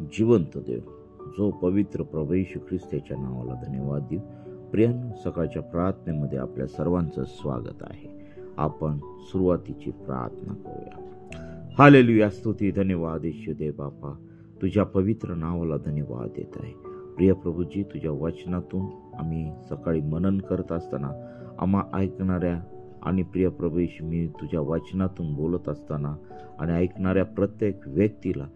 जिवंत देव, जो पवित्र प्रभू येशू ख्रिस्ताच्या नावाला धन्यवाद देऊ. प्रियांनो, सकाळच्या प्रार्थनेमध्ये आपल्या सर्वांचं स्वागत आहे. आपण सुरुवातीची प्रार्थना करूया. हालेलुया, स्तुती, धन्यवाद येशू देव बापा, तुझ्या पवित्र नावाला धन्यवाद देत आहे. प्रिय प्रभूजी, तुझ्या वचनातून आम्ही सकाळी मनन करत असताना आम्हा ऐकणाऱ्या आणि प्रिय प्रभू येशू, मी तुझ्या वचनातून बोलत असताना आणि ऐकणाऱ्या प्रत्येक व्यक्तीला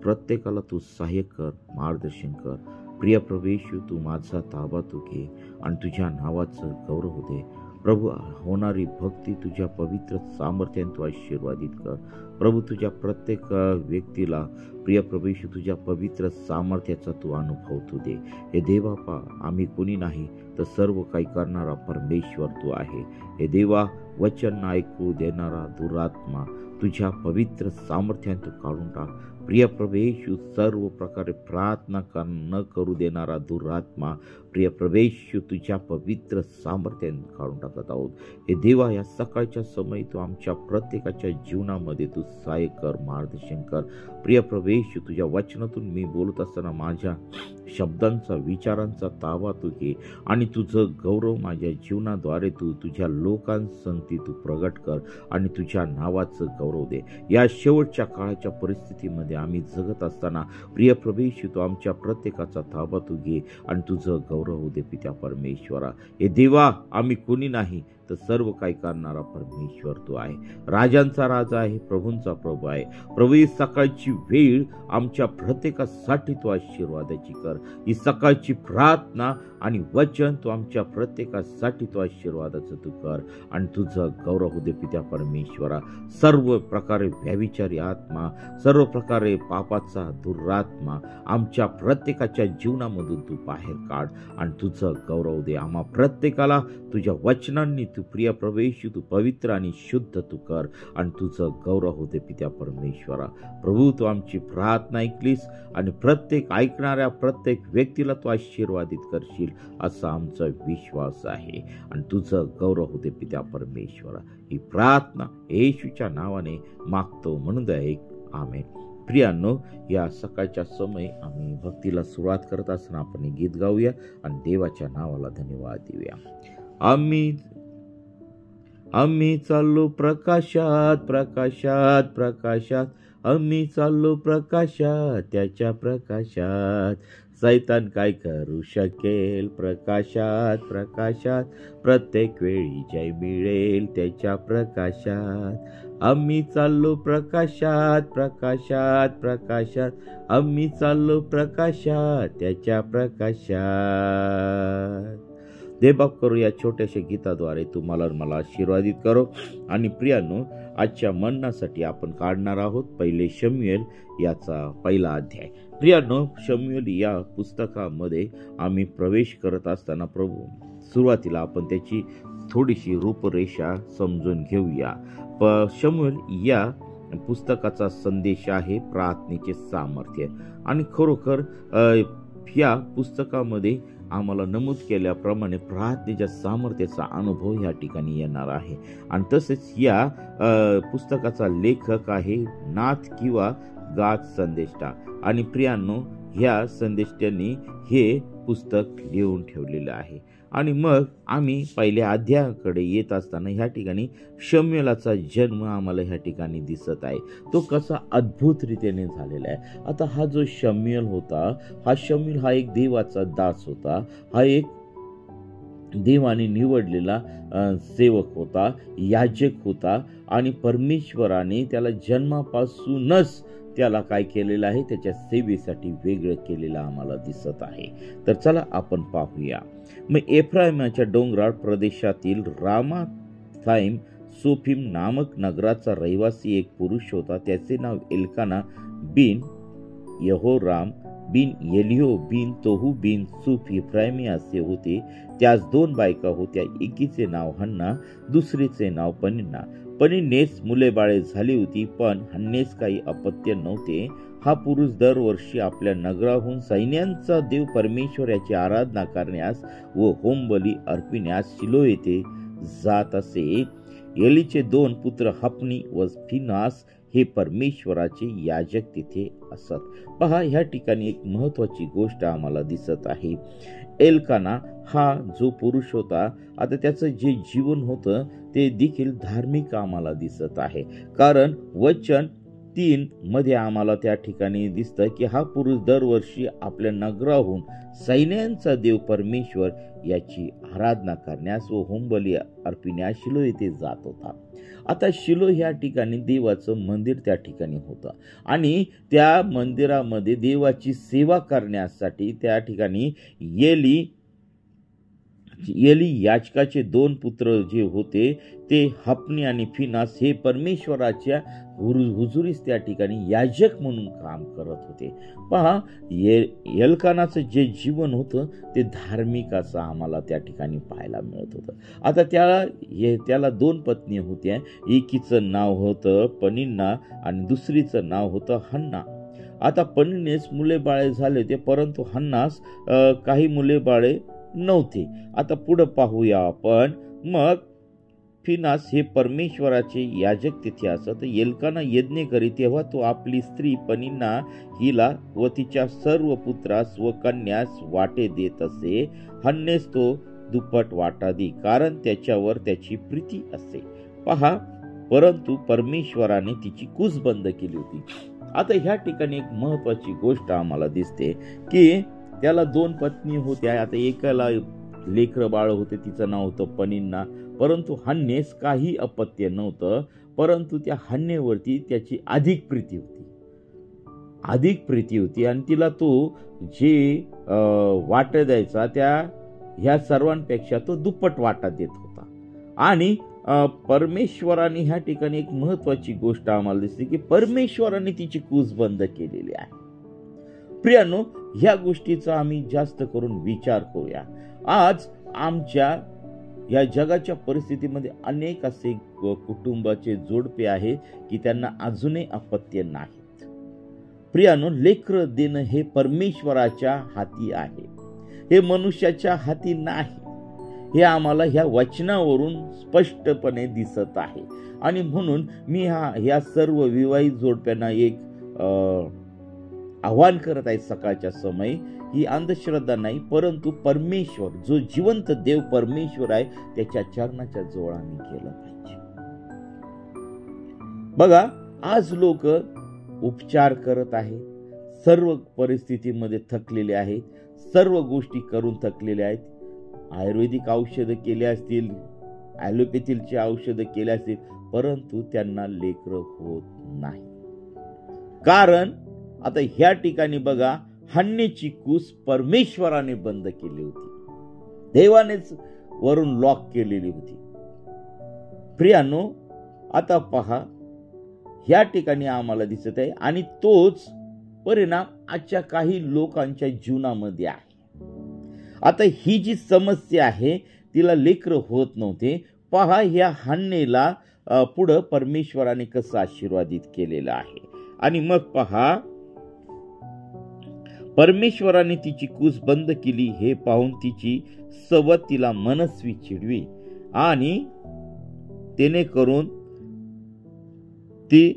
प्रत्येकाला तू सहाय्य कर, मार्गदर्शन कर. प्रिय प्रभू येशू, तू माझा ताबा तू घे आणि तुझ्या नावाचं गौरव दे. प्रभू, होणारी भक्ती तुझ्या पवित्र सामर्थ्याने तू आशीर्वादित कर. प्रभू, तुझ्या प्रत्येक व्यक्तीला प्रिय प्रभू येशू, तुझ्या पवित्र सामर्थ्याचा तू अनुभव तू दे. हे देवापा, आम्ही कोणी नाही तर सर्व काही करणारा परमेश्वर तू आहे. हे देवा, वचन ऐकू देणारा दुरात्मा तुझ्या पवित्र सामर्थ्याने तू काढून टाक. प्रिय प्रभू येशू, सर्व प्रकारे प्रार्थना न करू देणारा दुरात्मा प्रिय प्रभू येशू तुझ्या पवित्र सामर्थ्याने काढून टाकत आहोत. हे देवा, या सकाळच्या समयी तू आमच्या प्रत्येकाच्या जीवनामध्ये तू सहाय्य कर, मार्गदर्शन कर. प्रिय प्रभू येशू, तुझ्या वचनातून मी बोलत असताना माझ्या शब्दांचा, विचारांचा ताबा तू घे आणि तुझं गौरव माझ्या जीवनाद्वारे तू तुझ्या लोकांसंगती तू प्रगट कर आणि तुझ्या नावाचं गौरव दे. या शेवटच्या काळाच्या परिस्थितीमध्ये आम्ही जगत असताना प्रिय प्रभू येशू, तू आमच्या प्रत्येकाचा ताबा तू घे आणि तुझं गौरव दे पित्या परमेश्वरा. हे देवा, आम्ही कोणी नाही तर सर्व काही करणारा परमेश्वर तू आहे. राजांचा राजा आहे, प्रभूंचा प्रभू आहे. प्रभू, ही सकाळची वेळ आमच्या प्रत्येकासाठी तू आशीर्वादाची कर. ही सकाळची प्रार्थना आणि वचन तू आमच्या प्रत्येकासाठी तू आशीर्वादाचं तू कर आणि तुझं गौरव दे पित्या परमेश्वरा. सर्व प्रकारे व्यभिचारी आत्मा, सर्व प्रकारे पापाचा दुरात्मा आमच्या प्रत्येकाच्या जीवनामधून तू बाहेर काढ आणि तुझं गौरव दे. आम्हा प्रत्येकाला तुझ्या वचनांनी तू प्रिय प्रभू येशू तू पवित्र आणि शुद्ध तू कर आणि तुझं गौरव होते पित्या परमेश्वरा. प्रभू, तू आमची प्रार्थना ऐकलीस आणि प्रत्येक ऐकणाऱ्या प्रत्येक व्यक्तीला तू आशीर्वादित करशील असा आमचा विश्वास आहे आणि तुझं गौरव होते पित्या परमेश्वरा. ही प्रार्थना येशूच्या नावाने मागतो म्हणून ऐक, आमेन. प्रियांनो, या सकाळच्या समय आम्ही भक्तीला सुरुवात करत असताना आपण गीत गाऊया आणि देवाच्या नावाला धन्यवाद देऊया. आम्ही चाललो प्रकाशात, प्रकाशात, प्रकाशात. आम्ही चाललो प्रकाशात, त्याच्या प्रकाशात. सैतान काय करू शकेल? प्रकाशात, प्रकाशात. प्रत्येक वेळी जय मिळेल त्याच्या प्रकाशात. आम्ही चाललो प्रकाशात, प्रकाशात, प्रकाशात. आम्ही चाललो प्रकाशात, त्याच्या प्रकाशात. देवबाप करू, या छोट्याशा गीताद्वारे तुम्हाला मला आशीर्वादित करो. आणि प्रियांनो, आजच्या मननासाठी आपण काढणार आहोत पहिले शमूएल याचा पहिला अध्याय. प्रियांनो, शमूएल या पुस्तकामध्ये आम्ही प्रवेश करत असताना प्रभू, सुरुवातीला आपण त्याची थोडीशी रूपरेषा समजून घेऊया. शमूएल या पुस्तकाचा संदेश आहे प्रार्थनेचे सामर्थ्य. आणि खरोखर या पुस्तकामध्ये आम्हाला नमूद केल्याप्रमाणे प्रार्थनेच्या सामर्थ्याचा अनुभव या ठिकाणी येणार आहे. आणि तसेच या पुस्तकाचा लेखक आहे नाथ किंवा गाद संदेष्टा. आणि प्रियांनो, ह्या संदेष्ट्यांनी हे पुस्तक लिहून ठेवलेलं आहे. आणि मग आम्ही पहिल्या अध्यायाकडे येत असताना ह्या ठिकाणी शमूएलाचा जन्म आम्हाला ह्या ठिकाणी दिसत आहे. तो कसा अद्भुत रीतीने झालेला आहे. आता हा जो शमूएल होता, शमूएल हा एक देवाचा दास होता. हा एक देवाने निवडलेला सेवक होता, याजक होता. आणि परमेश्वराने त्याला जन्मापासूनच त्याला काय केलेलं आहे, त्याच्या सेवेसाठी वेगळं केलेलं आम्हाला दिसत आहे. तर चला आपण पाहूया. मग एफ्राईमाच्या डोंगराळ प्रदेशातील रामाथाईम सोफीम नामक नगराचा रहिवासी एक पुरुष होता. त्याचे नाव एल्काना बिन यहोराम बिन एलिहो बिन तोहू बिन सूफ इफ्राईमी असे होते. त्यास 2 बायका होत्या. एकीचे नाव हन्ना, दुसरीचे नाव पनिन्ना. पनिन्नेस मुले बाळे झाली होती, पण हन्नेस काही अपत्य नव्हते. हा पुरुष दरवर्षी आपल्या नगराहून सैन्यांचा देव परमेश्वर याची आराधना करण्यास व होमबली अर्पिण्यास शिलो येथे जात असे. एलीचे 2 पुत्र हफनी व फिनास हे परमेश्वराचे याजक तिथे असत। पहा, ह्या ठिकाणी एक महत्वाची गोष्ट आम्हाला दिसत आहे। एल्काना हा जो पुरुष होता, आता त्याचं जे जीवन होतं ते देखील धार्मिक आम्हाला दिसत आहे। कारण वचन 3 मध्ये आम्हाला त्या ठिकाणी दिसतं की हा पुरुष दरवर्षी आपल्या नगराहून सैन्यांचा देव परमेश्वर याची आराधना करण्यास व होमबली अर्पिण्यास शिलो येथे जात होता। आता शिलो ह्या ठिकाणी देवाचं मंदिर त्या ठिकाणी होतं आणि त्या मंदिरामध्ये देवाची सेवा करण्यासाठी त्या ठिकाणी एली याजकाचे 2 पुत्र जे होते ते हफनी आणि फिनास हे परमेश्वराच्या हुजुरीस त्या ठिकाणी याजक म्हणून काम करत होते। पहा, एल्कानाचं जे जीवन होतं ते धार्मिक असं आम्हाला त्या ठिकाणी पाहायला मिळत होतं। आता त्याला 2 पत्नी होत्या, एकीचं नाव होतं पनिन्ना आणि दुसरीचं नाव होतं हन्ना। आता पनिन्नेस मुले बाळे झाले होते, परंतु हन्नास काही मुले बाळे नव्हते। आता पुढे पाहूया आपण। मग फिनास हे परमेश्वराचे याजक तिथे असत। एल्काना यज्ञ करी तेव्हा तो आपली स्त्री पनिन्ना हिला व तिच्या सर्व पुत्रास व कन्यास वाटे देत असे। हन्नेस तो दुप्पट वाटा दे, कारण त्याच्यावर त्याची प्रीती असे। पहा, परंतु परमेश्वराने तिची कूस बंद केली होती। आता ह्या ठिकाणी एक महत्वाची गोष्ट आम्हाला दिसते की त्याला 2 पत्नी होत्या। आता एकाला लेकर बाळ होते, तिचं नाव होतं पनिन्ना, परंतु हन्नेस काही अपत्य नव्हतं, परंतु त्या हन्नेवरती त्याची अधिक प्रीती होती आणि तिला तो जे वाटा द्यायचा ह्या सर्वांपेक्षा तो दुप्पट वाटा देत होता। आणि परमेश्वराने ह्या ठिकाणी एक महत्वाची गोष्ट आम्हाला दिसते की परमेश्वराने तिची कूस बंद केलेली आहे। प्रियानो, ह्या गोष्टीचा आम्ही जास्त करून विचार करूया। आज आमच्या या जगाच्या परिस्थितीमध्ये अनेक असे कुटुंबाचे जोडपे आहेत की त्यांना अजूनही अपत्य नाहीत। प्रियानो, लेकर देणं हे परमेश्वराच्या हाती आहे, हे मनुष्याच्या हाती नाही, हे आम्हाला ह्या वचनावरून स्पष्टपणे दिसत आहे। आणि म्हणून मी ह्या सर्व विवाहित जोडप्यांना एक आव्हान करत आहे सकाळच्या समय, ही अंधश्रद्धा नाही, परंतु परमेश्वर जो जिवंत देव परमेश्वर आहे त्याच्या चरणाच्या जवळ आम्ही गेलं पाहिजे। बघा, आज लोक उपचार करत आहेत, सर्व परिस्थितीमध्ये थकलेले आहेत, सर्व गोष्टी करून थकलेले आहेत। आयुर्वेदिक औषधं केले असतील, ॲलोपॅथीची औषधं केली असतील, परंतु त्यांना लेकरं होत नाही। कारण आता ह्या ठिकाणी बघा, हन्नेची कूस परमेश्वराने बंद केली होती, देवानेच वरून लॉक केलेली होती। प्रियानो, आता पहा, ह्या ठिकाणी आम्हाला दिसत आहे आणि तोच परिणाम आजच्या काही लोकांच्या जीवनामध्ये आहे। आता ही जी समस्या आहे, तिला लेकरं होत नव्हते। पहा, ह्या हन्नेला पुढं परमेश्वराने कसं आशीर्वादित केलेलं आहे। आणि मग पहा, परमेश्वराने तिची कूस बंद केली हे पाहून तिची सवत तिला मनस्वी चिडवी आणि तेने करून ती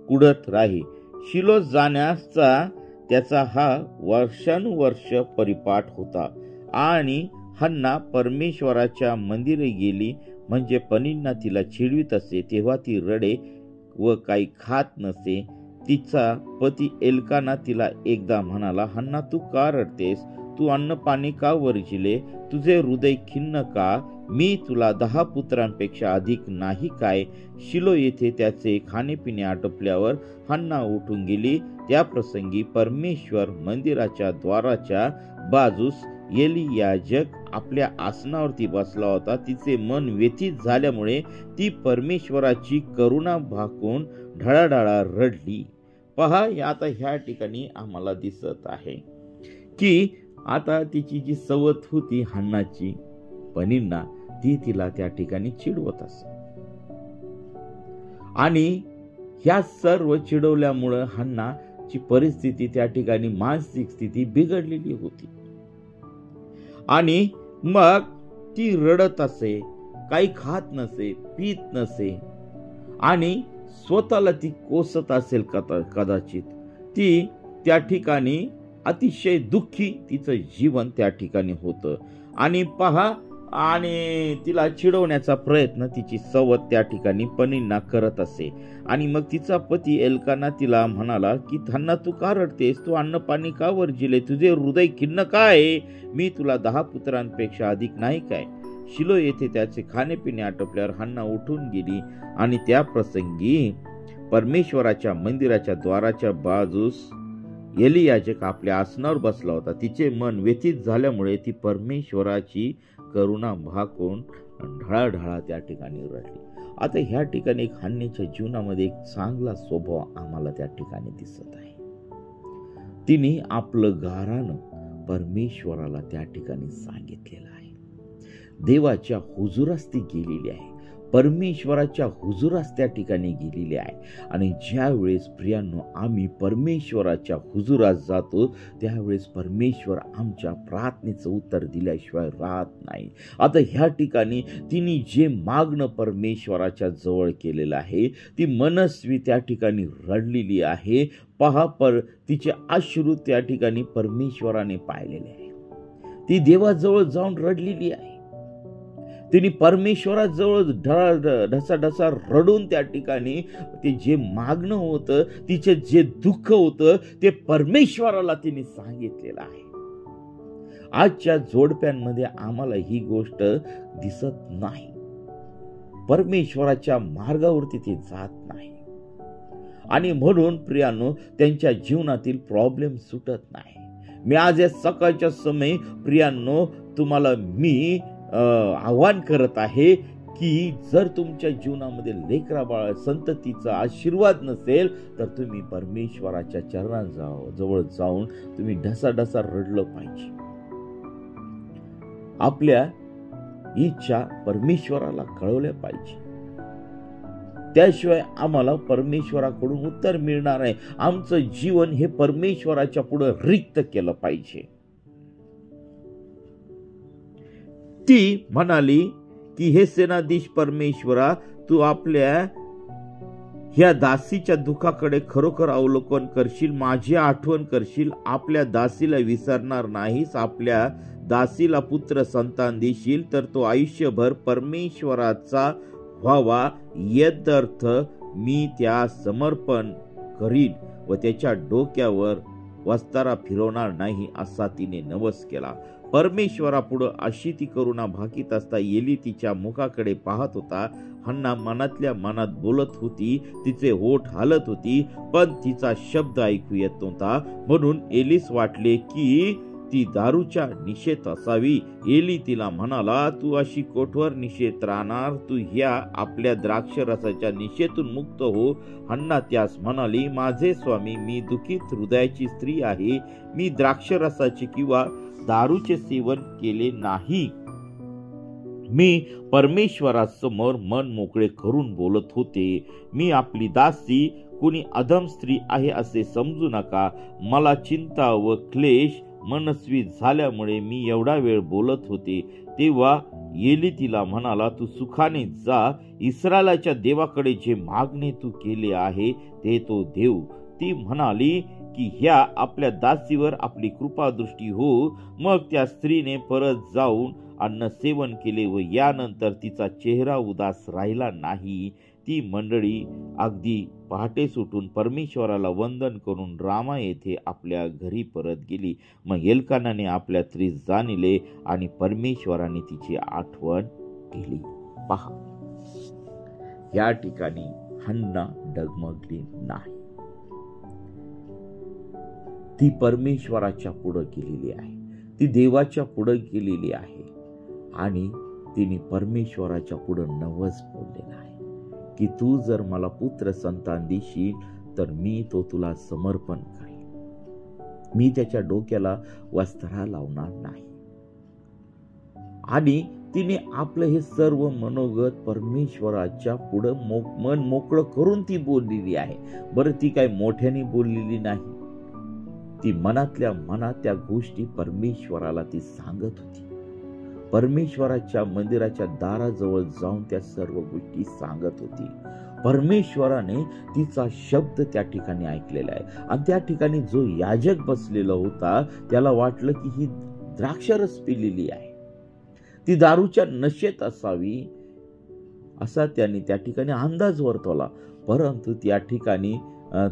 कुडत राही। शिलो जाण्याचा त्याचा हा वर्षानुवर्ष परिपाठ होता। आणि हन्ना परमेश्वराच्या मंदिरे गेली, म्हणजे पनिन्ना तिला चिडवीत असे तेव्हा ती रडे व काही खात नसे। तिचा पती एल्काना तिला एकदा म्हणाला, हन्ना, तू का रडतेस? तू अन्न पाणी का वर्जिले? तुझे हृदय खिन्न का? मी तुला 10 पुत्रांपेक्षा अधिक नाही काय? शिलो येथे त्याचे खाणेपिणे आटोपल्यावर हन्ना उठून गेली। त्या प्रसंगी परमेश्वर मंदिराच्या द्वाराच्या बाजूस एली याजक आपल्या आसनावरती बसला होता। तिचे मन व्यथित झाल्यामुळे ती परमेश्वराची करुणा भाकून ढळाढळा रडली। पहा, आता ह्या ठिकाणी आम्हाला दिसत आहे की आता तिची जी सवत होती हन्नाची, पनिन्ना, ती तिला त्या ठिकाणी चिडवत असे आणि ह्या सर्व चिडवल्यामुळे हन्नाची परिस्थिती त्या ठिकाणी मानसिक स्थिती बिघडलेली होती आणि मग ती रडत असे, काही खात नसे, पीत नसे आणि स्वतःला ती कोसत असेल कदाचित. ती त्या ठिकाणी अतिशय दुःखी तिचं जीवन त्या ठिकाणी होतं. आणि पहा, आणि तिला चिडवण्याचा प्रयत्न तिची सवत त्या ठिकाणी पनिन्ना करत असे. आणि मग तिचा पती एल्काना तिला म्हणाला की हन्ना, तू का रडतेस? तू अन्न पाणी का वर्जिले? तुझे हृदय खिन्न का आहे? मी तुला 10 पुत्रांपेक्षा अधिक नाही काय? शिलो येथे त्याचे खाणेपिणे आटोपल्यावर हन्ना उठून गेली आणि त्या प्रसंगी परमेश्वराच्या मंदिराच्या द्वाराच्या बाजूस एली याजक आपल्या आसनावर बसला होता. तिचे मन व्यथित झाल्यामुळे ती परमेश्वराची करुणा भाकून ढळाढळा त्या ठिकाणी रडली. आता ह्या ठिकाणी एक हन्नेच्या जीवनामध्ये एक चांगला स्वभाव आम्हाला त्या ठिकाणी दिसत आहे. तिने आपलं गारानं परमेश्वराला त्या ठिकाणी सांगितलेलं आहे. देवाच्या हुजुरास ती गेलेली आहे, परमेश्वराच्या हुजुरास त्या ठिकाणी गेलेली आहे. आणि ज्या वेळेस प्रियांनो आम्ही परमेश्वराच्या हुजुरास जातो त्यावेळेस परमेश्वर आमच्या प्रार्थनेचं उत्तर दिल्याशिवाय राहत नाही. आता ह्या ठिकाणी तिने जे मागणं परमेश्वराच्या जवळ केलेलं आहे ती मनस्वी त्या ठिकाणी रडलेली आहे. पहा, तिचे अश्रू त्या ठिकाणी परमेश्वराने पाहिलेले आहे. ती देवाजवळ जाऊन रडलेली आहे. तिने परमेश्वराजवळ ढसाढसा रडून त्या ठिकाणी ते जे मागणं होतं, तिचे जे दुःख होतं ते परमेश्वराला तिने सांगितलेलं आहे. आजच्या जोडप्यांमध्ये आम्हाला ही गोष्ट दिसत नाही. परमेश्वराच्या मार्गावरती ते जात नाही आणि म्हणून प्रियांनो त्यांच्या जीवनातील प्रॉब्लेम सुटत नाही. मी आज या सकाळच्या समय प्रियांनो तुम्हाला मी आव्हान करत आहे की जर तुमच्या जीवनामध्ये लेकरा बाळा संततीचा आशीर्वाद नसेल तर तुम्ही परमेश्वराच्या चरणाजवळ जाऊन तुम्ही ढसाढसा रडलं पाहिजे. आपल्या इच्छा परमेश्वराला कळवल्या पाहिजे. त्याशिवाय आम्हाला परमेश्वराकडून उत्तर मिळणार आहे. आमचं जीवन हे परमेश्वराच्या पुढे रिक्त केलं पाहिजे. ती म्हणाली की हे सेनाधीश परमेश्वरा, तू आपल्या ह्या दासीच्या दुःखाकडे खरोखर अवलोकन करशील, माझी आठवण करशील, आपल्या दासीला विसरणार नाहीस, आपल्या दासीला पुत्र संतान देशील तर तो आयुष्यभर परमेश्वराचा व्हावा यदर्थ मी त्या समर्पण करीन व त्याच्या डोक्यावर वस्तारा फिरवणार नाही असा तिने नवस केला. परमेश्वरापुढं अशी ती करुणा भाकीत असता एली तिच्या मुखाकडे पाहत होता. हन्ना मनातल्या मनात बोलत होती, तिचे ओठ हालत होती, पण तिचा शब्द ऐकू येत नव्हता. म्हणून एलीस वाटले की ती दारूच्या निशेत असावी. एली तिला म्हणाला, तू अशी कोठवर निशेत राहणार? तू ह्या आपल्या द्राक्ष रसाच्या निशेतून मुक्त हो. हन्ना त्यास म्हणाली, माझे स्वामी, मी दुःखित हृदयाची स्त्री आहे. मी द्राक्ष रसाचे किंवा दारूचे सेवन केले नाही. मी परमेश्वरासमोर मन मोकळे करून बोलत होते. मी आपली दासी कुणी अधम स्त्री आहे असे समजू नका. मला चिंता व क्लेश मनस्वी झाल्यामुळे मी एवढा वेळ बोलत होते. तेव्हा एली तिला म्हणाला, तू सुखाने जा. इस्रायलाच्या देवाकडे जे मागणे तू केले आहे ते तो देव. ती म्हणाली की ह्या आपल्या दासीवर आपली कृपादृष्टी हो. मग त्या स्त्रीने परत जाऊन अन्न सेवन केले व यानंतर तिचा चेहरा उदास राहिला नाही. ती मंडळी अगदी पहाटे सुटून परमेश्वराला वंदन करून रामा येथे आपल्या घरी परत गेली. मग एल्कानाने आपल्या स्त्रीस जाणले आणि परमेश्वराने तिची आठवण केली. पहा, या ठिकाणी हन्ना डगमगली नाही. ती परमेश्वराच्या पुढे गेलेली आहे, ती देवाच्या पुढे गेलेली आहे आणि तिने परमेश्वराच्या पुढे नवस बोललेला आहे की तू जर मला पुत्र संतान देशील तर मी तो तुला समर्पण करेन. मी त्याच्या डोक्याला वस्त्रा लावणार नाही. आणि तिने आपलं हे सर्व मनोगत परमेश्वराच्या पुढे मन मोकळं करून ती बोललेली आहे. बरं, ती काय मोठ्याने बोललेली नाही. ती मनातल्या मनात त्या गोष्टी परमेश्वराला ती सांगत होती. परमेश्वराच्या मंदिराच्या दाराजवळ जाऊन त्या सर्व गोष्टी सांगत होती. परमेश्वराने तिचा शब्द त्या ठिकाणी ऐकलेला आहे. आणि त्या ठिकाणी जो याजक बसलेला होता त्याला वाटलं की ही द्राक्षरस पिलेली आहे, ती दारूच्या नशेत असावी असा त्याने त्या ठिकाणी अंदाज वर्तवला. परंतु त्या ठिकाणी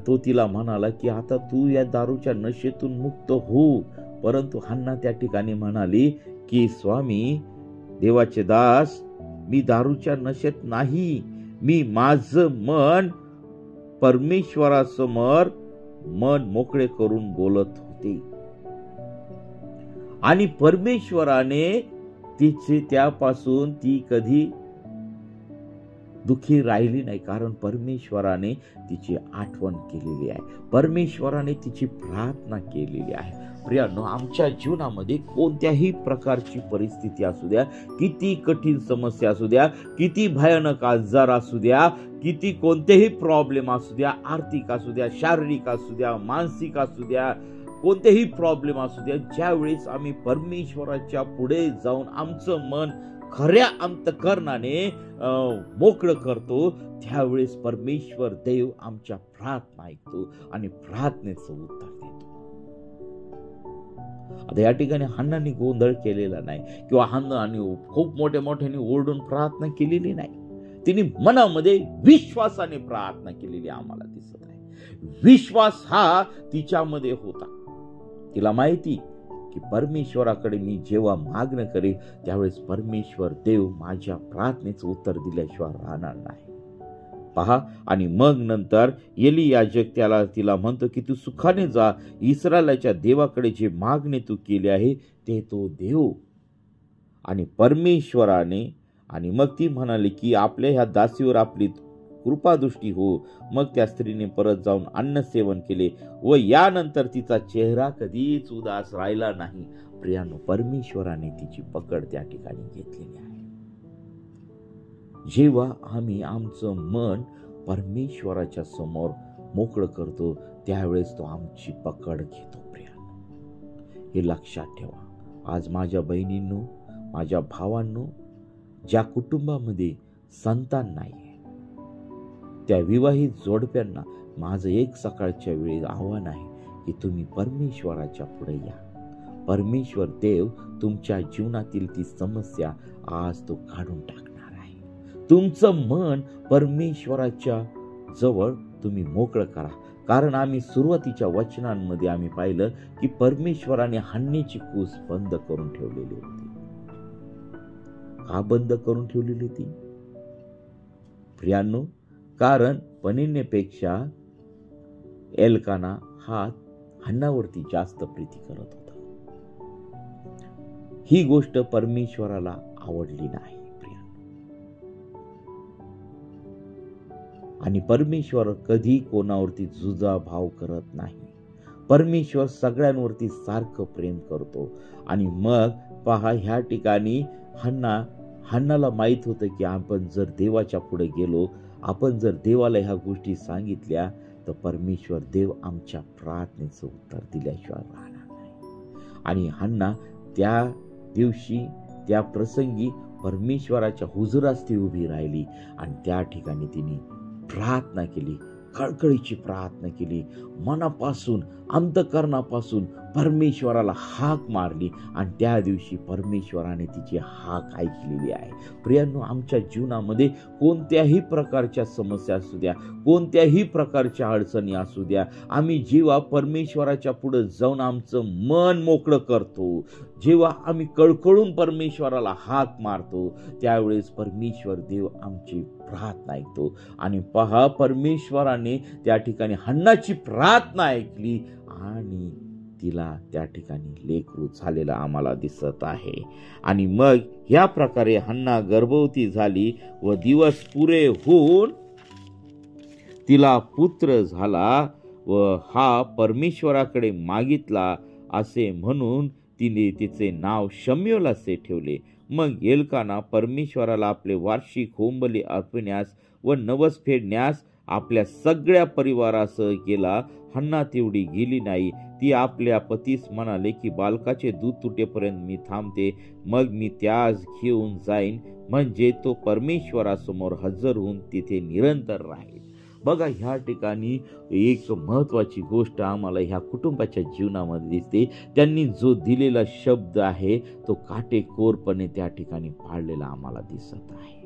तो तिला म्हणाला की आता तू या दारूच्या नशेतून मुक्त हो. परंतु हन्ना त्या ठिकाणी म्हणाली की स्वामी, देवाचे दास, मी दारूच्या नशेत नाही, मी माझं मन परमेश्वरासमोर मन मोकळे करून बोलत होते. आणि परमेश्वराने तिचे त्यापासून ती कधी दुःखी राहिली नाही, कारण परमेश्वराने तिची आठवण केलेली आहे, परमेश्वराने तिची प्रार्थना केलेली आहे. प्रियानो, आमच्या जीवनामध्ये कोणत्याही प्रकारची परिस्थिती असू द्या, किती कठीण समस्या असू द्या, किती भयानक आजार असू द्या, किती कोणतेही प्रॉब्लेम असू द्या, आर्थिक असू द्या, शारीरिक असू द्या, मानसिक असू द्या, कोणतेही प्रॉब्लेम असू द्या, ज्यावेळेस आम्ही परमेश्वराच्या पुढे जाऊन आमचं मन खऱ्या अंतकरणाने मोकळं करतो, त्यावेळेस परमेश्वर देव आमच्या प्रार्थना ऐकतो आणि प्रार्थनेचं उत्तर देतो. आता या ठिकाणी हन्नाने गोंधळ केलेला नाही किंवा हन्नाने खूप मोठ्याने ओरडून प्रार्थना केलेली नाही. तिने मनामध्ये विश्वासाने प्रार्थना केलेली आम्हाला दिसत आहे. विश्वास हा तिच्यामध्ये होता. तिला माहिती की परमेश्वराकडे मी जेव्हा मागणं करेन त्यावेळेस परमेश्वर देव माझ्या प्रार्थनेचं उत्तर दिल्याशिवाय राहणार नाही. पहा, आणि मग नंतर एली याजक तिला म्हणतो की तू सुखाने जा, इस्रायलाच्या देवाकडे जे मागणे तू केले आहे ते तो देव. आणि परमेश्वराने, आणि मग ती म्हणाली की आपल्या ह्या दासीवर आपली कृपादृष्टी हो. मग त्या स्त्रीने परत जाऊन अन्न सेवन केले व यानंतर तिचा चेहरा कधीच उदास राहिला नाही. प्रियानो, परमेश्वराने तिची पकड त्या ठिकाणी घेतलेली आहे. जेव्हा आम्ही आमचं मन परमेश्वराच्या समोर मोकळं करतो त्यावेळेस तो आमची पकड घेतो. प्रियानो, हे लक्षात ठेवा. आज माझ्या बहिणींनो, माझ्या भावांनो, ज्या कुटुंबामध्ये संतान नाही, त्या विवाहित जोडप्यांना माझं एक सकाळच्या वेळी आव्हान आहे की तुम्ही परमेश्वराच्या पुढे या. परमेश्वर देव तुमच्या जीवनातील ती समस्या आज तो काढून टाकणार आहे. तुमचं मन परमेश्वराच्या जवळ तुम्ही मोकळं करा. कारण आम्ही सुरुवातीच्या वचनांमध्ये आम्ही पाहिलं की परमेश्वराने हन्नेची कूस बंद करून ठेवलेली होती. का बंद करून ठेवलेली होती? प्रियांनो, कारण पनिन्नेपेक्षा एल्काना हा हन्नावरती जास्त प्रीती करत होता. ही गोष्ट परमेश्वराला आवडली नाही. आणि परमेश्वर कधी कोणावरती जुजाभाव करत नाही. परमेश्वर सगळ्यांवरती सारखं प्रेम करतो. आणि मग पहा, ह्या ठिकाणी हन्नाला माहित होतं की आपण जर देवाच्या पुढे गेलो, आपण जर देवाला ह्या गोष्टी सांगितल्या तर परमेश्वर देव आमच्या प्रार्थनेचं उत्तर दिल्याशिवाय राहणार नाही. आणि हन्ना त्या दिवशी त्या प्रसंगी परमेश्वराच्या हुजुरात ती उभी राहिली आणि त्या ठिकाणी तिने प्रार्थना केली, कळकळीची प्रार्थना केली, मनापासून अंतकरणापासून परमेश्वराला हाक मारली आणि त्या दिवशी परमेश्वराने तिची हाक ऐकलेली आहे. प्रियांनो, आमच्या जीवनामध्ये कोणत्याही प्रकारच्या समस्या असू द्या, कोणत्याही प्रकारच्या अडचणी असू द्या, आम्ही जेव्हा परमेश्वराच्या पुढे जाऊन आमचं मन मोकळं करतो, जेव्हा आम्ही कळकळून परमेश्वराला हाक मारतो, त्यावेळेस परमेश्वर देव आमची प्रार्थना ऐकतो. आणि पहा, परमेश्वराने त्या ठिकाणी हन्नाची प्रार्थना ऐकली आणि तिला त्या ठिकाणी लेकरू झालेला आम्हाला दिसत आहे. आणि मग ह्या प्रकारे हन्ना गर्भवती झाली व दिवस पुरे होऊन तिला पुत्र झाला व हा परमेश्वराकडे मागितला असे म्हणून तिने तिचे नाव शम्यूएल असे ठेवले. मग एल्काना परमेश्वराला आपले वार्षिक होमबली अर्पण्यास व नवस फेडण्यास आपल्या सगळ्या परिवारासह गेला. हन्ना तेवढी गेली नाही. ती आपल्या पतीस म्हणाले की बालकाचे दूध तुटेपर्यंत मी थांबते, मग मी त्यास घेऊन जाईन. म्हणजे तो परमेश्वरासमोर हजर होऊन तिथे निरंतर राहील. बघा, ह्या ठिकाणी एक महत्वाची गोष्ट आम्हाला ह्या कुटुंबाच्या जीवनामध्ये दिसते. त्यांनी जो दिलेला शब्द आहे तो काटेकोरपणे त्या ठिकाणी पाळलेला आम्हाला दिसत आहे.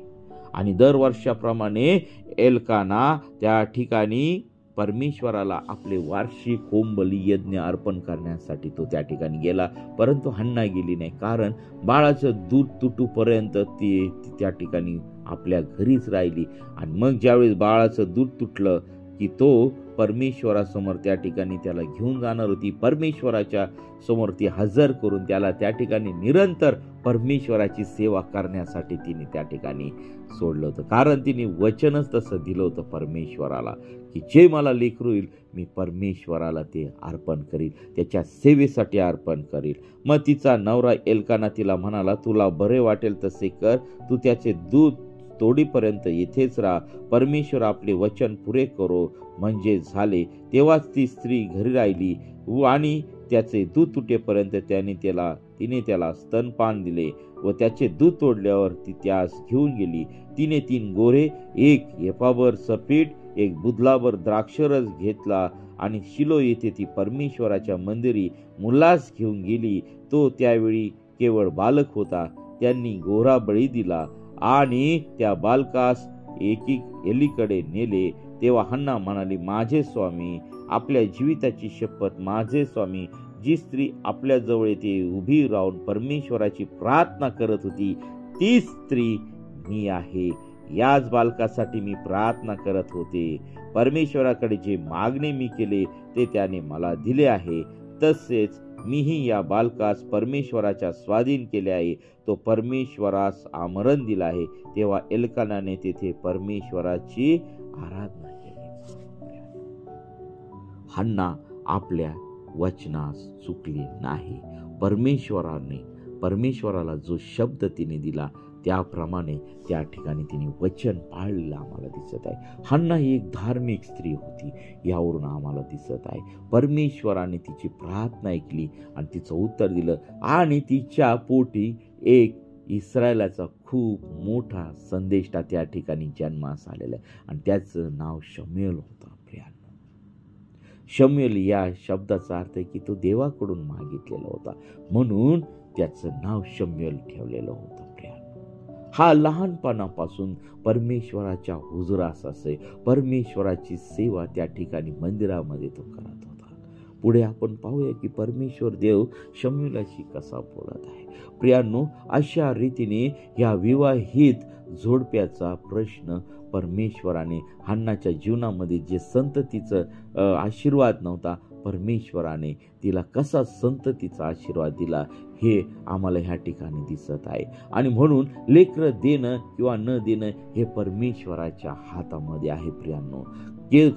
आणि दरवर्षाप्रमाणे एल्काना त्या ठिकाणी परमेश्वराला आपले वार्षिक होमबली यज्ञ अर्पण करण्यासाठी तो त्या ठिकाणी गेला, परंतु हन्ना गेली नाही. कारण बाळाचं दूध तुटूपर्यंत ती त्या ठिकाणी आपल्या घरीच राहिली. आणि मग ज्यावेळेस बाळाचं दूध तुटलं की तो परमेश्वरासमोर त्या ठिकाणी त्याला घेऊन जाणार होती. परमेश्वराच्या समोर ती हजर करून त्याला त्या ठिकाणी निरंतर परमेश्वराची सेवा करण्यासाठी तिने त्या ठिकाणी सोडलं होतं. कारण तिने वचनच तसं दिलं होतं परमेश्वराला की जे मला लेकरू होईल मी परमेश्वराला ते अर्पण करील, त्याच्या सेवेसाठी अर्पण करील. मग तिचा नवरा एल्काना तिला म्हणाला, तुला बरे वाटेल तसे कर, तू त्याचे दूध तोडीपर्यंत येथेच राहा, परमेश्वर आपले वचन पुरे करो म्हणजे झाले. तेव्हाच ती स्त्री घरी राहिली आणि त्याचे दूध तुटेपर्यंत तिने त्याला स्तनपान दिले व त्याचे दूध तोडल्यावर ती त्यास घेऊन गेली. तिने 3 गोरे, 1 एफाभर सपीठ, 1 बुधलाभर द्राक्षरस घेतला आणि शिलो येथे ती परमेश्वराच्या मंदिरी मुलास घेऊन गेली. तो त्यावेळी केवळ बालक होता. त्यांनी गोरा बळी दिला आणि त्या बालकास एलीकडे नेले. तेव्हा हन्ना म्हणाली, माझे स्वामी, आपल्या जीविताची शपथ, माझे स्वामी, जी स्त्री आपल्या जवळ येथे उभी राहून परमेश्वराची प्रार्थना करत होती ती स्त्री मी आहे. याच बालकासाठी मी प्रार्थना करत होते. परमेश्वराकडे जे मागणे मी केले ते त्याने मला दिले आहे. तसेच मीही या बालकास परमेश्वराच्या स्वाधीन केले आहे. तो परमेश्वरास आमरण दिला आहे. तेव्हा एल्कानाने तेथे परमेश्वराची आराधना केली. हन्ना आपल्या वचनास चुकली नाही. परमेश्वराला जो शब्द तिने दिला त्याप्रमाणे त्या ठिकाणी तिने वचन पाळलेलं आम्हाला दिसत आहे. हन्ना ही एक धार्मिक स्त्री होती यावरून आम्हाला दिसत आहे. परमेश्वराने तिची प्रार्थना ऐकली आणि तिचं उत्तर दिलं आणि तिच्या पोटी एक इस्रायलाचा खूप मोठा संदेष्टा त्या ठिकाणी जन्मास आलेला आहे आणि त्याचं नाव शमूएल होतं. शमूएल या शब्दाचा अर्थ आहे की तो देवाकडून मागितलेला होता, म्हणून त्याचं नाव शमूएल ठेवलेलं होतं. हा लहानपणापासून परमेश्वराच्या हुजुरास असे परमेश्वराची सेवा त्या ठिकाणी मंदिरामध्ये तो करत होता. पुढे आपण पाहूया की परमेश्वर देव शमूएलाशी कसा बोलत आहे. प्रियांनो, अशा रीतीने या विवाहित जोडप्याचा प्रश्न परमेश्वराने हन्नाच्या जीवनामध्ये जे संततीचं आशीर्वाद नव्हता, परमेश्वराने तिला कसा संततीचा आशीर्वाद दिला हे आम्हाला ह्या ठिकाणी दिसत आहे. आणि म्हणून लेकरं देणं किंवा न देणं हे परमेश्वराच्या हातामध्ये आहे. प्रियांनो,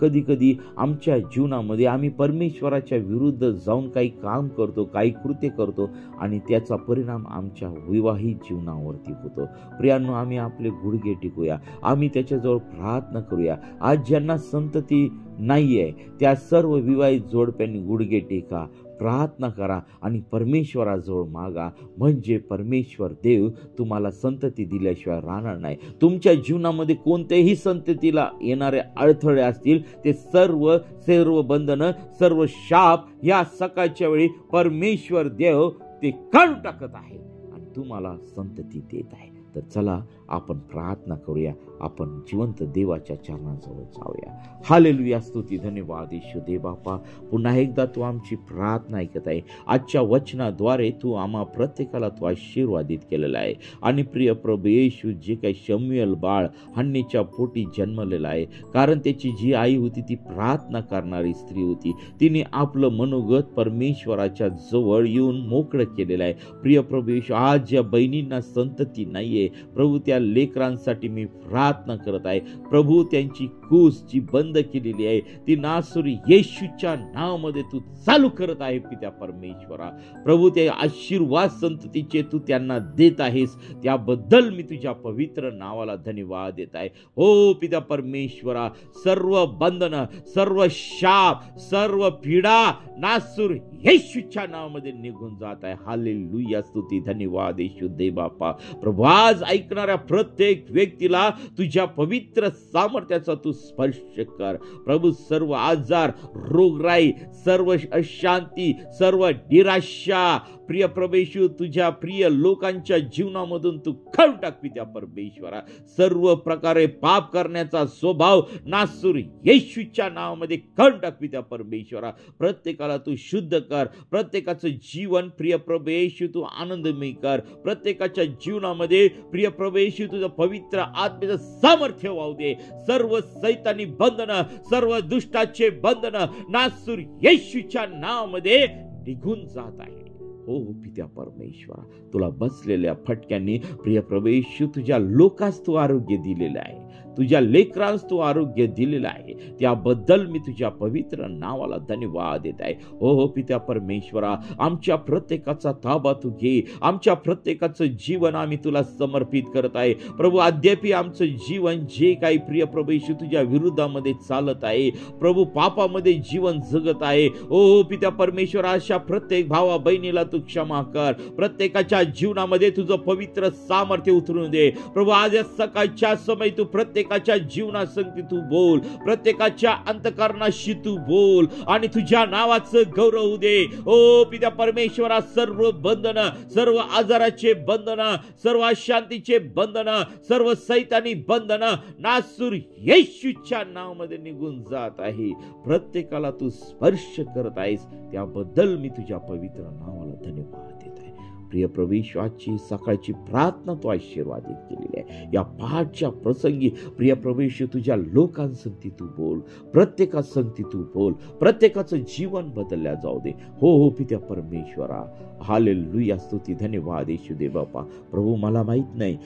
कधी कधी आमच्या जीवनामध्ये आम्ही परमेश्वराच्या विरुद्ध जाऊन काही काम करतो, काही कृत्य करतो आणि त्याचा परिणाम आमच्या विवाहित जीवनावरती होतो. प्रियांनो, आम्ही आपले गुडघे टिकूया, आम्ही त्याच्याजवळ प्रार्थना करूया. आज ज्यांना संतती नाहीये त्या सर्व विवाहित जोडप्यांनी गुडघे टेका, प्रार्थना करा आणि परमेश्वराजवळ मागा, म्हणजे परमेश्वर देव तुम्हाला संतती दिल्याशिवाय राहणार नाही. तुमच्या जीवनामध्ये कोणत्याही संततीला येणारे अडथळे असतील ते सर्व बंधनं, सर्व शाप या सकाळच्या वेळी परमेश्वर देव ते काढून टाकत आहे आणि तुम्हाला संतती देत आहे. तर चला आपण प्रार्थना करूया, आपण जिवंत देवाच्या चरणाजवळ जाऊया. हालेलुया, स्तुती, धन्यवाद येशू देव बापा. पुन्हा एकदा तू आमची प्रार्थना ऐकत आहे. आजच्या वचनाद्वारे तू आम्हा प्रत्येकाला तू आशीर्वादित केलेला आहे. आणि प्रिय प्रभू येशू, जे काही शमूएल बाळ हन्नेच्या पोटी जन्मलेला आहे, कारण त्याची जी आई होती ती प्रार्थना करणारी स्त्री होती. तिने आपलं मनोगत परमेश्वराच्या जवळ येऊन मोकळं केलेलं आहे. प्रिय प्रभू येशू, आज ज्या बहिणींना संतती नाहीये प्रभू, त्या लेकरांसाठी मी प्रार्थना करत आहे. प्रभू, त्यांची घुस जी बंद केलेली आहे ती नासुरी येशूच्या नावामध्ये तू चालू करत आहे पित्या परमेश्वरा. प्रभू ते आशीर्वाद संततीचे तू त्यांना देत आहेस, त्याबद्दल मी तुझ्या पवित्र नावाला धन्यवाद देत आहे. हो पित्या परमेश्वरा, सर्व बंधन, सर्व शाप, सर्व पीडा नासूर येशूच्या नावामध्ये निघून जात आहे. हालेलुया, स्तुती, धन्यवाद येशू दे बापा. प्रभू आज ऐकणाऱ्या प्रत्येक व्यक्तीला तुझ्या पवित्र सामर्थ्याचा तू स्पर्श कर. प्रभू सर्व आजार, रोगराई, सर्व अशांती, सर्व निराशा प्रिय प्रभू तुझ्या प्रिय लोकांच्या जीवनामधून तू काढून टाक पित्या परमेश्वरा. सर्व प्रकारे पाप करण्याचा स्वभाव नासूर येशूच्या नावामध्ये काढून टाक पित्या परमेश्वरा. प्रत्येकाला तू शुद्ध कर, प्रत्येकाचं जीवन प्रिय प्रभू येशू तू आनंदमय कर. प्रत्येकाच्या जीवनामध्ये प्रिय प्रभू येशू तुझं पवित्र आत्म्याचं सामर्थ्य वाहू दे. सर्व सैतानी बंधन, सर्व दुष्टाचे बंधन नासूर येशूच्या नावामध्ये निघून जात आहे. हो पित्या परमेश्वरा, तुला बसलेल्या फटक्यांनी प्रिय प्रभू येशू तुझ्या लोकांस तू आरोग्य दिलेलं आहे, तुझ्या लेकरांस तू आरोग्य दिलेलं आहे. त्याबद्दल मी तुझ्या पवित्र नावाला धन्यवाद देत आहे. हो पित्या परमेश्वरा, आमच्या प्रत्येकाचा ताबा तू घे. आमच्या प्रत्येकाचं जीवन आम्ही तुला समर्पित करत आहे. प्रभू अद्याप आमचं जीवन जे काही प्रिय प्रभू येशू तुझ्या विरुद्धामध्ये चालत आहे, प्रभू पापामध्ये जीवन जगत आहे, ओ पित्या परमेश्वरा, अशा प्रत्येक भावा बहिणीला तू क्षमा कर. प्रत्येकाच्या जीवनामध्ये तुझं पवित्र सामर्थ्य उतरून दे. प्रभू आज सकाळच्या समय तू प्रत्येकाच्या जीवनासंगती तू बोल, प्रत्येकाच्या अंतःकरणाशी तू बोल आणि तुझ्या नावाचं गौरव होऊ दे. ओ पित्या परमेश्वरा, सर्व बंधन, सर्व आजाराचे बंधन, सर्व अशांतीचे बंधन, सर्व सैतानी बंधन नासूर येशूच्या नावामध्ये निघून जात आहे. प्रत्येकाला तू स्पर्श करत आहेस, त्याबद्दल मी तुझ्या पवित्र नावाला धन्यवाद देत आहे. प्रिय प्रभू येशूची सकाळची प्रार्थना तू आशीर्वादित केलेली आहे. या पाठच्या प्रसंगी प्रिय प्रभू येशू तुझ्या लोकांसंगती तू बोल, प्रत्येकासंगती तू बोल, प्रत्येकाचं जीवन बदलल्या जाऊ दे. हो पित्या परमेश्वरा, हालेलुया, स्तुती, धन्यवाद येशू दे बापा. प्रभू मला माहित नाही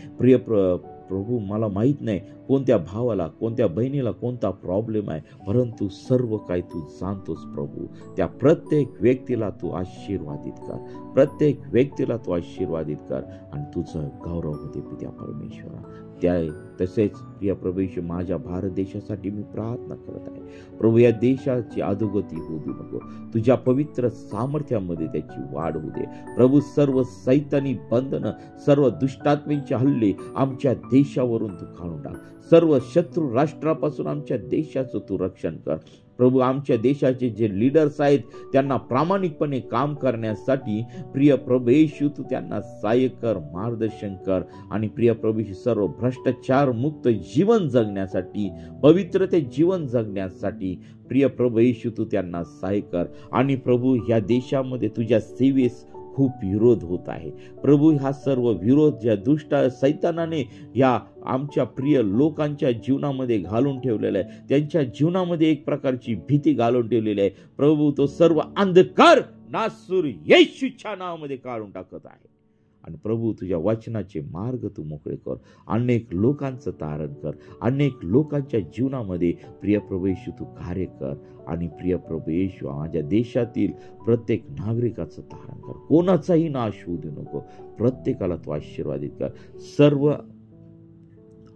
प्रभू मला माहित नाही कोणत्या भावाला, कोणत्या बहिणीला कोणता प्रॉब्लेम आहे, परंतु सर्व काही तू जाणतोस प्रभू. त्या प्रत्येक व्यक्तीला तू आशीर्वादित कर, प्रत्येक व्यक्तीला तू आशीर्वादित कर आणि तुझं गौरव होते पित्या परमेश्वरा. तसेच प्रिय प्रभू येशू, माझ्या भारत देशासाठी मी प्रार्थना करत आहे. प्रभू या देशाची अधोगती होऊ देऊ नको, तुझ्या पवित्र सामर्थ्यामध्ये त्याची वाढ होऊ दे. प्रभू सर्व सैतानी बंधन, सर्व दुष्टात्मेचे हल्ले आमच्या देशावरून तू काढून टाक. सर्व शत्रू राष्ट्रापासून आमच्या देशाचं तू रक्षण कर. प्रभू आमच्या देशाचे जे लीडर्स आहेत त्यांना प्रामाणिकपणे काम करण्यासाठी प्रिय प्रभू येशू तू त्यांना सहाय्य कर, मार्गदर्शन कर आणि प्रिय प्रभू सर्व भ्रष्टाचार मुक्त जीवन जगण्यासाठी, पवित्रते जीवन जगण्यासाठी प्रिय प्रभू येशू तू त्यांना सहाय्य कर. आणि प्रभू ह्या देशामध्ये तुझ्या सेवेस खूप विरोध होत आहे. प्रभू हा सर्व विरोध ज्या दुष्ट सैतानाने या आमच्या प्रिय लोकांच्या जीवनामध्ये घालून ठेवलेला आहे, त्यांच्या जीवनामध्ये एक प्रकारची भीती घालून ठेवलेली आहे, प्रभू तो सर्व अंधकार नासूर येशूच्या नावामध्ये काढून टाकत आहे. आणि प्रभू तुझ्या वचनाचे मार्ग तू मोकळे कर, अनेक लोकांचं तारण कर, अनेक लोकांच्या जीवनामध्ये प्रिय प्रभू येशू तू कार्य कर. आणि प्रिय प्रभू येशू माझ्या देशातील प्रत्येक नागरिकाचं तारण कर, कोणाचाही नाश होऊ देऊ नको, प्रत्येकाला तू आशीर्वादित कर. सर्व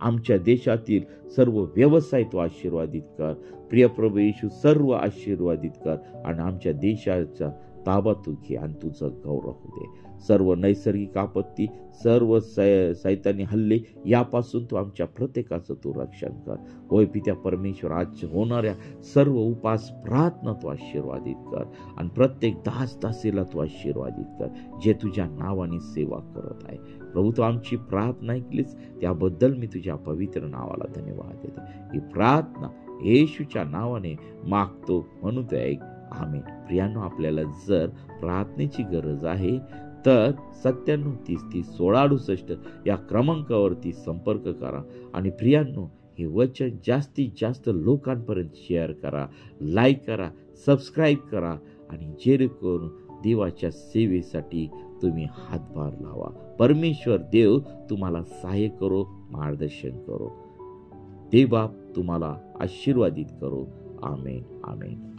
आमच्या देशातील सर्व व्यवसाय तू आशीर्वादित कर प्रिय प्रभू येशू, सर्व आशीर्वादित कर आणि आमच्या देशाचा ताबा तू घे आणि तुझं गौरव होऊ दे. सर्व नैसर्गिक आपत्ती, सर्व सैतानी हल्ले यापासून तू आमच्या प्रत्येकाचं तू रक्षण कर. होय पित्या परमेश्वर, आज होणाऱ्या सर्व उपास प्रार्थना तू आशीर्वादित कर आणि प्रत्येक दासीला तू आशीर्वादित कर जे तुझ्या नावाने सेवा करत आहे. प्रभू तू आमची प्रार्थना ऐकलीस, त्याबद्दल मी तुझ्या पवित्र नावाला धन्यवाद देतो. ही प्रार्थना येशूच्या नावाने मागतो म्हणून ते ऐक. आमेन. प्रियांनो, आपल्याला जर प्रार्थनेची गरज आहे तर 9730301668 या क्रमांकावरती संपर्क करा. आणि प्रियांनो, हे वचन जास्तीत जास्त लोकांपर्यंत शेअर करा, लाईक करा, सबस्क्राईब करा आणि जेणेकरून देवाच्या सेवेसाठी तुम्ही हातभार लावा. परमेश्वर देव तुम्हाला सहाय्य करो, मार्गदर्शन करो. देव बाप तुम्हाला आशीर्वादित करो. आमेन, आमेन.